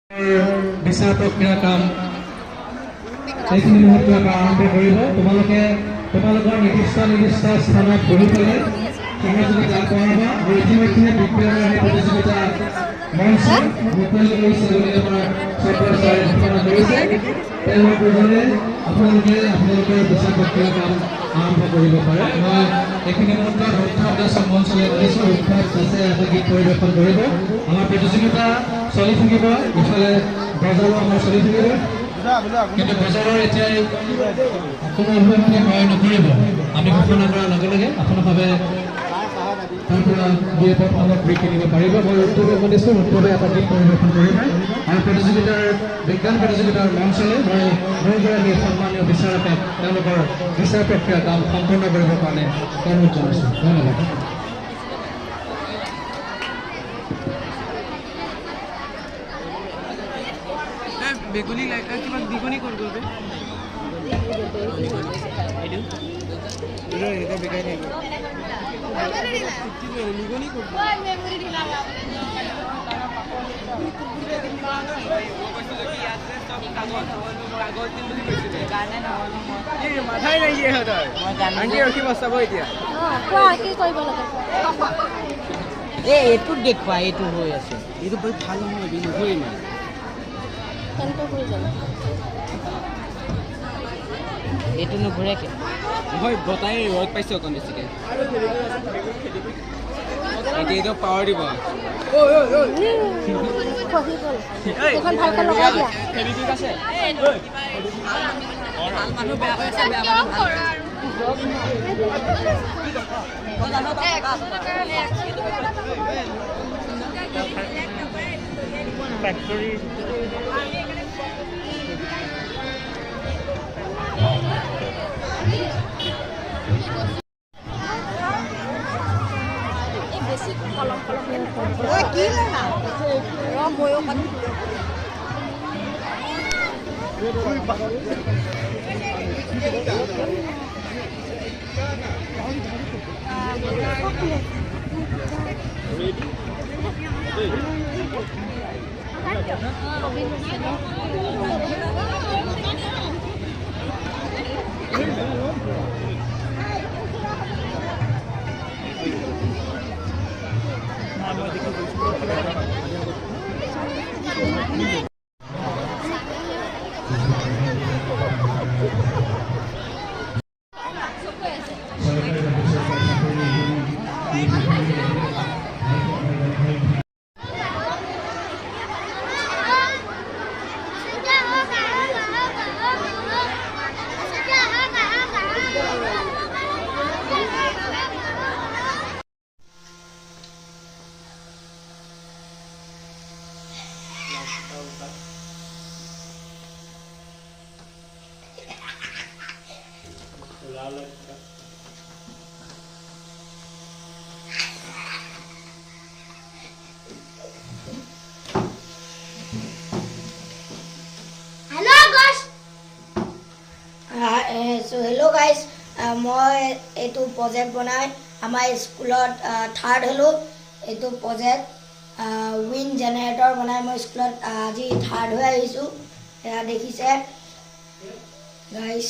বিচাৰ প্ৰক্ৰিয়া কাম এইখিনি মুহূৰ্তত আৰম্ভ কৰিব। তোমালোকৰ নিৰ্দিষ্ট স্থানত বহি পেলাই সহযোগিতা কৰাবা আৰু ইতিমধ্যে বিজ্ঞানৰ সেই প্ৰতিযোগিতা মঞ্চ মুকলি কৰিছে বুলি আমাৰ চৰকাৰে ঘোষণা কৰিছে। আপোনালোকে আপোনালোকৰ বিচাৰ প্ৰক্ৰিয়া কাম আৰম্ভ কৰিব পাৰে। মই এইখিনি মুহূৰ্তত উৎসৱ মঞ্চলৈ আনিছোঁ। উৎসৱ আছে এটা গীত পৰিৱেশন কৰিব। আমাৰ প্ৰতিযোগিতা চলি থাকিব, ইফালে বজাৰো আমাৰ চলি থাকিব, কিন্তু বজাৰৰ এতিয়াই কোনো অভিভাৱকে সহায় নকৰিব। আমি ঘোষণা কৰাৰ লগে লগে আপোনালোকে তাৰ পৰা দুই এপদ সামগ্ৰী কিনিব পাৰিব। মই উৎসৱে দিছোঁ, উৎসৱে এটা গীত পৰিৱেশন কৰিব আৰু বিজ্ঞান প্ৰতিযোগিতাৰ মঞ্চলৈ মই দুয়োগৰাকী সন্মানীয় বিচাৰকে তেওঁলোকৰ বিচাৰ প্ৰক্ৰিয়া কাম সম্পূৰ্ণ কৰিবৰ কাৰণে অনুৰোধ জনাইছোঁ। ধন্যবাদ। বেগুনি কিবা বেগুনি কৰিব বেকাই থাকিব মাথাই নাইকিয়া সিহঁতৰ আনকি ৰখিব চাব এতিয়া এইটোত দেখুৱা এইটো হৈ আছে এইটো বহুত ভাল নহয় নহয় ইমান এইটো নুঘূৰে হয় বতাই ৰদ পাইছে অকণ বেছিকৈ এতিয়া পাৱাৰ দিব ফেক্টৰী হেল্ল' গাইজ, মই এইটো প্ৰজেক্ট বনাই আমাৰ স্কুলত থাৰ্ড হ'লোঁ। এইটো প্ৰজেক্ট উইণ্ড জেনেৰেটৰ বনাই মই স্কুলত আজি থাৰ্ড হৈ আহিছোঁ। এয়া দেখিছে গাইজ।